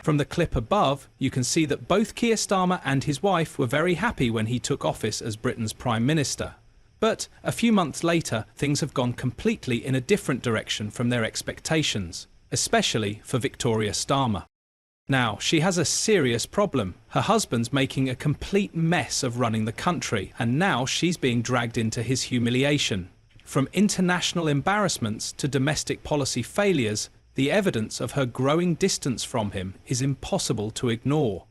From the clip above, you can see that both Keir Starmer and his wife were very happy when he took office as Britain's Prime Minister. But a few months later, things have gone completely in a different direction from their expectations, especially for Victoria Starmer. Now, she has a serious problem. Her husband's making a complete mess of running the country, and now she's being dragged into his humiliation. From international embarrassments to domestic policy failures, the evidence of her growing distance from him is impossible to ignore.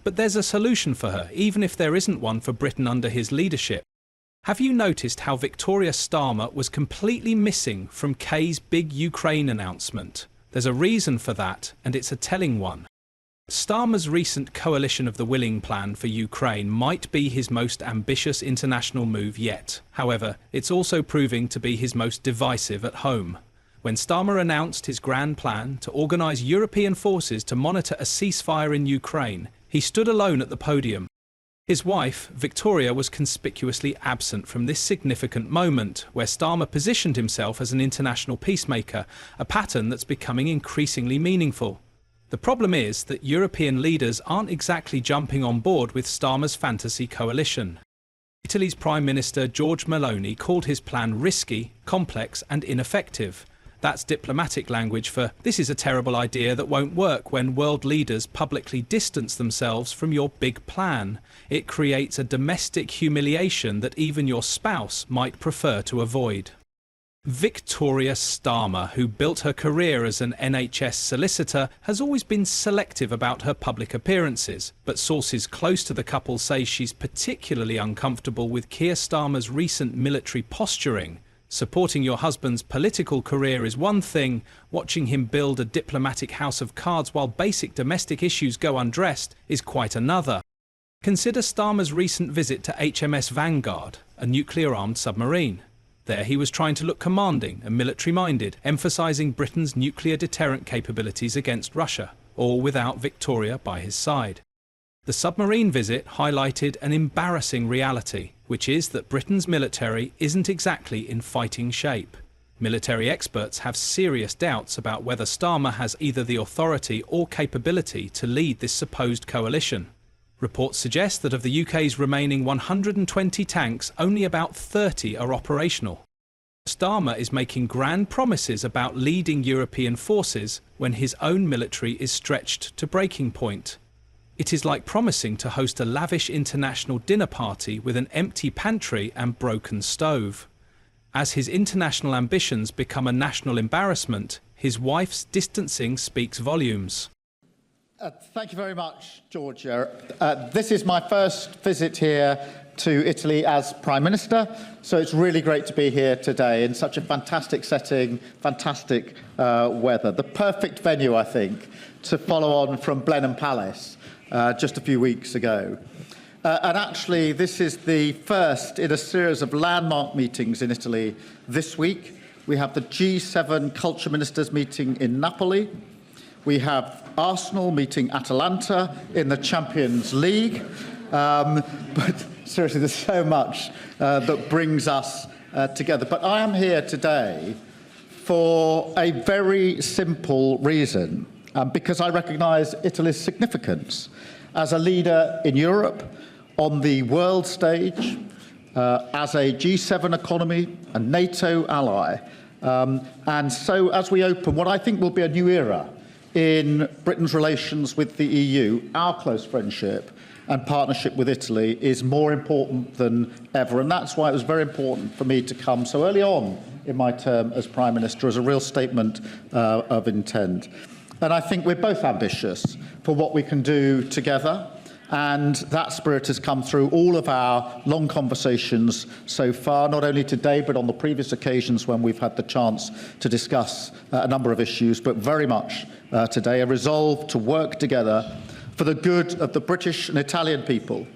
But there's a solution for her, even if there isn't one for Britain under his leadership. Have you noticed how Victoria Starmer was completely missing from Kay's big Ukraine announcement? There's a reason for that, and it's a telling one. Starmer's recent Coalition of the Willing plan for Ukraine might be his most ambitious international move yet. However, it's also proving to be his most divisive at home. When Starmer announced his grand plan to organise European forces to monitor a ceasefire in Ukraine, he stood alone at the podium. His wife, Victoria, was conspicuously absent from this significant moment, where Starmer positioned himself as an international peacemaker, a pattern that's becoming increasingly meaningful. The problem is that European leaders aren't exactly jumping on board with Starmer's fantasy coalition. Italy's Prime Minister Giorgia Meloni called his plan risky, complex and ineffective. That's diplomatic language for "this is a terrible idea that won't work" when world leaders publicly distance themselves from your big plan. It creates a domestic humiliation that even your spouse might prefer to avoid. Victoria Starmer, who built her career as an NHS solicitor, has always been selective about her public appearances, but sources close to the couple say she's particularly uncomfortable with Keir Starmer's recent military posturing. Supporting your husband's political career is one thing, watching him build a diplomatic house of cards while basic domestic issues go undressed is quite another. Consider Starmer's recent visit to HMS Vanguard, a nuclear-armed submarine. There he was trying to look commanding and military-minded, emphasising Britain's nuclear deterrent capabilities against Russia, all without Victoria by his side. The submarine visit highlighted an embarrassing reality, which is that Britain's military isn't exactly in fighting shape. Military experts have serious doubts about whether Starmer has either the authority or capability to lead this supposed coalition. Reports suggest that of the UK's remaining 120 tanks, only about 30 are operational. Starmer is making grand promises about leading European forces when his own military is stretched to breaking point. It is like promising to host a lavish international dinner party with an empty pantry and broken stove. As his international ambitions become a national embarrassment, his wife's distancing speaks volumes. Thank you very much, Georgia. This is my first visit here to Italy as Prime Minister, so it's really great to be here today in such a fantastic setting, fantastic weather. The perfect venue, I think, to follow on from Blenheim Palace just a few weeks ago. And actually, this is the first in a series of landmark meetings in Italy this week. We have the G7 Culture Ministers meeting in Napoli. We have Arsenal meeting Atalanta in the Champions League. But seriously, there's so much that brings us together. But I am here today for a very simple reason, because I recognise Italy's significance as a leader in Europe, on the world stage, as a G7 economy, a NATO ally. And so as we open what I think will be a new era in Britain's relations with the EU, our close friendship and partnership with Italy is more important than ever. And that's why it was very important for me to come so early on in my term as Prime Minister as a real statement of intent. And I think we're both ambitious for what we can do together. And that spirit has come through all of our long conversations so far, not only today, but on the previous occasions when we've had the chance to discuss a number of issues, but very much today, a resolve to work together for the good of the British and Italian people,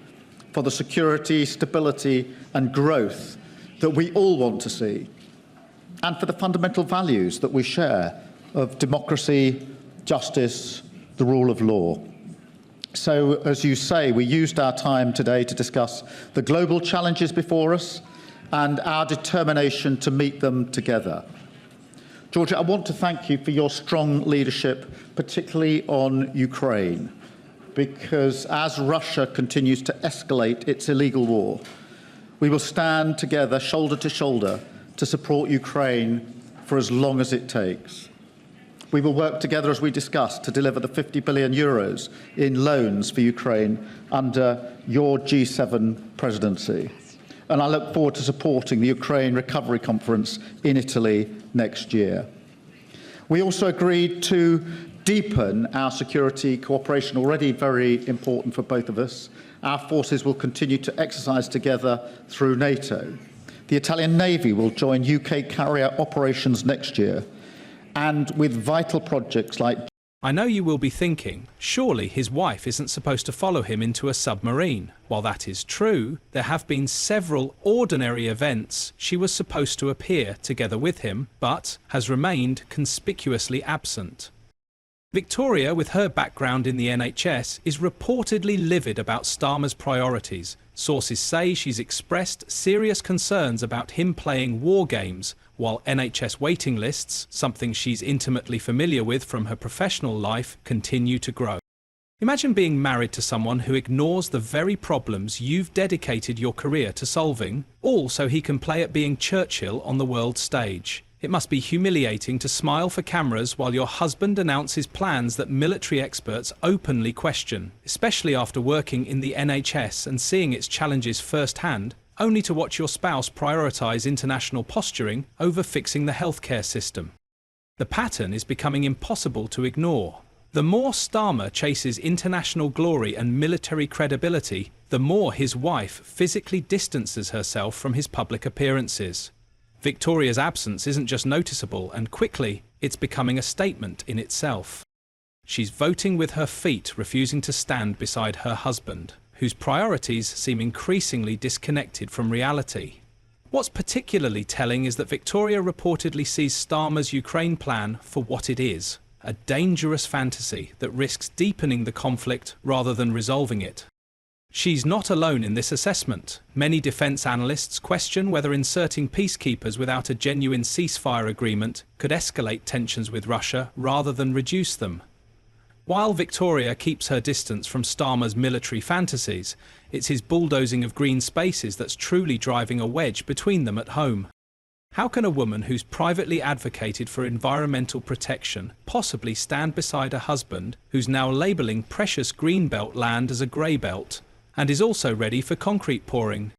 for the security, stability and growth that we all want to see, and for the fundamental values that we share of democracy, justice, the rule of law. So, as you say, we used our time today to discuss the global challenges before us and our determination to meet them together. Georgia, I want to thank you for your strong leadership, particularly on Ukraine, because as Russia continues to escalate its illegal war, we will stand together shoulder to shoulder to support Ukraine for as long as it takes. We will work together, as we discussed, to deliver the 50 billion euros in loans for Ukraine under your G7 presidency. And I look forward to supporting the Ukraine Recovery Conference in Italy next year. We also agreed to deepen our security cooperation, already very important for both of us. Our forces will continue to exercise together through NATO. The Italian Navy will join UK carrier operations next year, and with vital projects like... I know you will be thinking, surely his wife isn't supposed to follow him into a submarine. While that is true, there have been several ordinary events she was supposed to appear together with him, but has remained conspicuously absent. Victoria, with her background in the NHS, is reportedly livid about Starmer's priorities. Sources say she's expressed serious concerns about him playing war games, while NHS waiting lists, something she's intimately familiar with from her professional life, continue to grow. Imagine being married to someone who ignores the very problems you've dedicated your career to solving, all so he can play at being Churchill on the world stage. It must be humiliating to smile for cameras while your husband announces plans that military experts openly question, especially after working in the NHS and seeing its challenges firsthand, only to watch your spouse prioritise international posturing over fixing the healthcare system. The pattern is becoming impossible to ignore. The more Starmer chases international glory and military credibility, the more his wife physically distances herself from his public appearances. Victoria's absence isn't just noticeable, and quickly, it's becoming a statement in itself. She's voting with her feet, refusing to stand beside her husband, whose priorities seem increasingly disconnected from reality. What's particularly telling is that Victoria reportedly sees Starmer's Ukraine plan for what it is, a dangerous fantasy that risks deepening the conflict rather than resolving it. She's not alone in this assessment. Many defense analysts question whether inserting peacekeepers without a genuine ceasefire agreement could escalate tensions with Russia rather than reduce them. While Victoria keeps her distance from Starmer's military fantasies, it's his bulldozing of green spaces that's truly driving a wedge between them at home. How can a woman who's privately advocated for environmental protection possibly stand beside a husband who's now labelling precious greenbelt land as a grey belt, and is also ready for concrete pouring?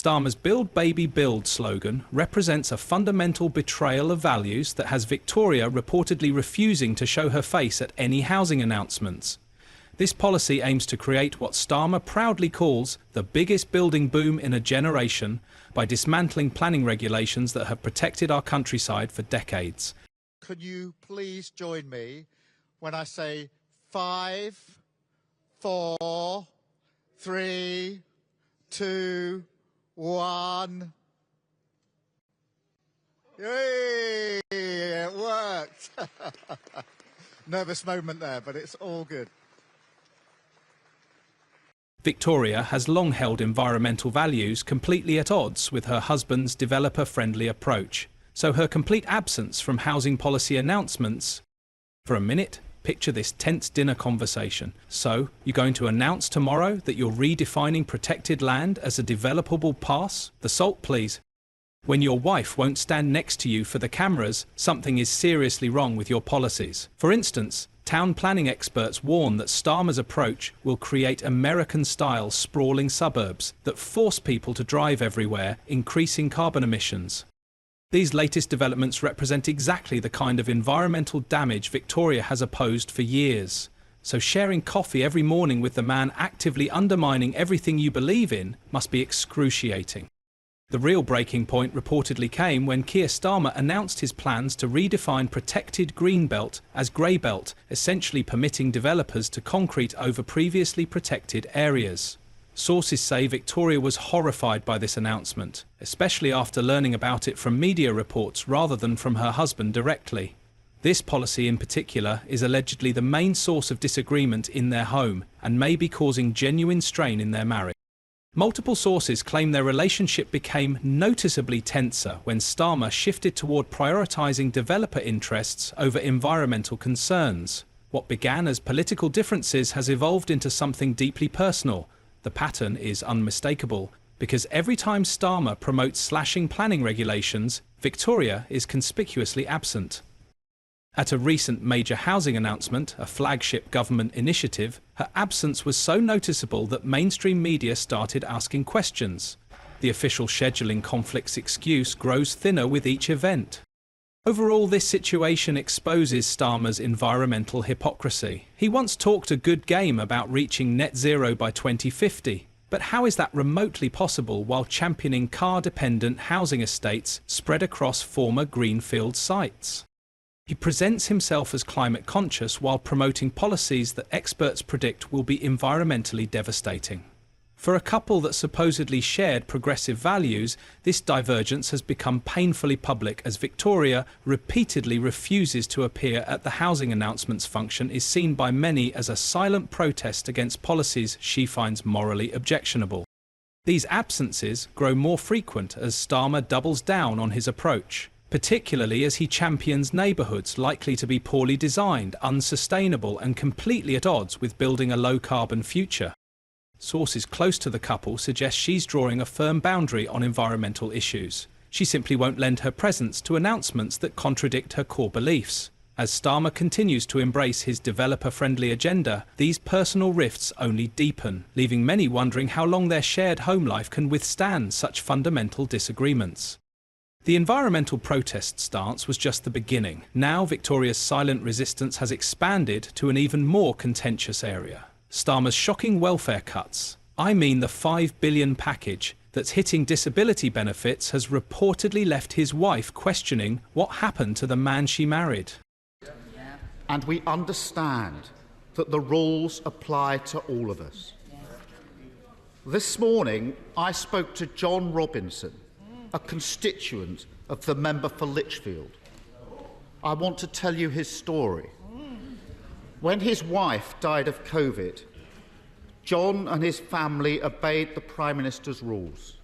Starmer's Build Baby Build slogan represents a fundamental betrayal of values that has Victoria reportedly refusing to show her face at any housing announcements. This policy aims to create what Starmer proudly calls the biggest building boom in a generation by dismantling planning regulations that have protected our countryside for decades. Could you please join me when I say 5, 4, 3, 2, 1. Yay! It worked. Nervous moment there, but it's all good. Victoria has long held environmental values completely at odds with her husband's developer-friendly approach, so her complete absence from housing policy announcements... For a minute, picture this tense dinner conversation. So, you're going to announce tomorrow that you're redefining protected land as a developable pass? The salt, please. When your wife won't stand next to you for the cameras, something is seriously wrong with your policies. For instance, town planning experts warn that Starmer's approach will create American-style sprawling suburbs that force people to drive everywhere, increasing carbon emissions. These latest developments represent exactly the kind of environmental damage Victoria has opposed for years. So sharing coffee every morning with the man actively undermining everything you believe in must be excruciating. The real breaking point reportedly came when Keir Starmer announced his plans to redefine protected greenbelt as greybelt, essentially permitting developers to concrete over previously protected areas. Sources say Victoria was horrified by this announcement, especially after learning about it from media reports rather than from her husband directly. This policy in particular is allegedly the main source of disagreement in their home and may be causing genuine strain in their marriage. Multiple sources claim their relationship became noticeably tenser when Starmer shifted toward prioritizing developer interests over environmental concerns. What began as political differences has evolved into something deeply personal. The pattern is unmistakable, because every time Starmer promotes slashing planning regulations, Victoria is conspicuously absent. At a recent major housing announcement, a flagship government initiative, her absence was so noticeable that mainstream media started asking questions. The official scheduling conflicts excuse grows thinner with each event. Overall, this situation exposes Starmer's environmental hypocrisy. He once talked a good game about reaching net zero by 2050. But how is that remotely possible while championing car-dependent housing estates spread across former greenfield sites? He presents himself as climate conscious while promoting policies that experts predict will be environmentally devastating. For a couple that supposedly shared progressive values, this divergence has become painfully public as Victoria repeatedly refuses to appear at the housing announcements function is seen by many as a silent protest against policies she finds morally objectionable. These absences grow more frequent as Starmer doubles down on his approach, particularly as he champions neighbourhoods likely to be poorly designed, unsustainable and completely at odds with building a low-carbon future. Sources close to the couple suggest she's drawing a firm boundary on environmental issues. She simply won't lend her presence to announcements that contradict her core beliefs. As Starmer continues to embrace his developer-friendly agenda, these personal rifts only deepen, leaving many wondering how long their shared home life can withstand such fundamental disagreements. The environmental protest stance was just the beginning. Now Victoria's silent resistance has expanded to an even more contentious area. Starmer's shocking welfare cuts, I mean the $5 billion package that's hitting disability benefits, has reportedly left his wife questioning what happened to the man she married. And we understand that the rules apply to all of us. This morning, I spoke to John Robinson, a constituent of the member for Lichfield. I want to tell you his story. When his wife died of COVID, John and his family obeyed the Prime Minister's rules.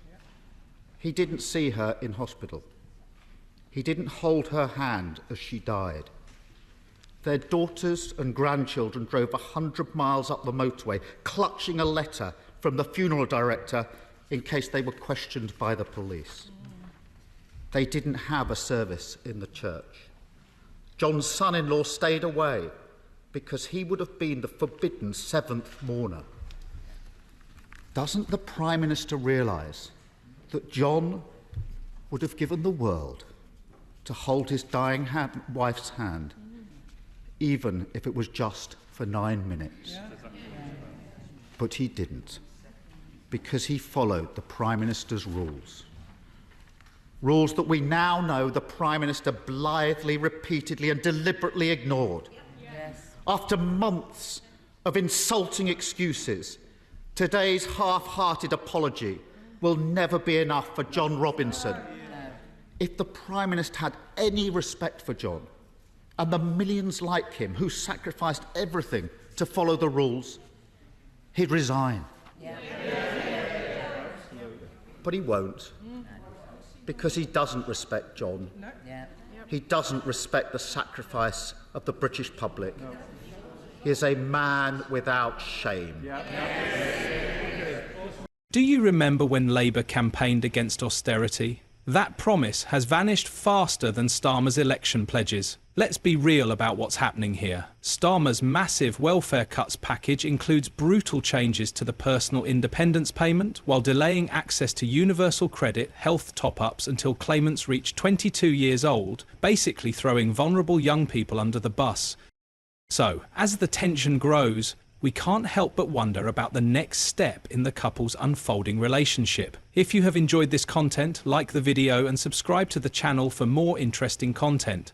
He didn't see her in hospital. He didn't hold her hand as she died. Their daughters and grandchildren drove 100 miles up the motorway, clutching a letter from the funeral director in case they were questioned by the police. They didn't have a service in the church. John's son-in-law stayed away because he would have been the forbidden seventh mourner. Doesn't the Prime Minister realise that John would have given the world to hold his dying wife's hand, even if it was just for 9 minutes? But he didn't, because he followed the Prime Minister's rules. Rules that we now know the Prime Minister blithely, repeatedly and deliberately ignored. After months of insulting excuses, today's half-hearted apology will never be enough for John Robinson. If the Prime Minister had any respect for John and the millions like him who sacrificed everything to follow the rules, he'd resign. But he won't, because he doesn't respect John. He doesn't respect the sacrifice of the British public. He is a man without shame. Do you remember when Labour campaigned against austerity? That promise has vanished faster than Starmer's election pledges. Let's be real about what's happening here. Starmer's massive welfare cuts package includes brutal changes to the personal independence payment while delaying access to universal credit health top-ups until claimants reach 22 years old, basically throwing vulnerable young people under the bus. So, as the tension grows, we can't help but wonder about the next step in the couple's unfolding relationship. If you have enjoyed this content, like the video and subscribe to the channel for more interesting content.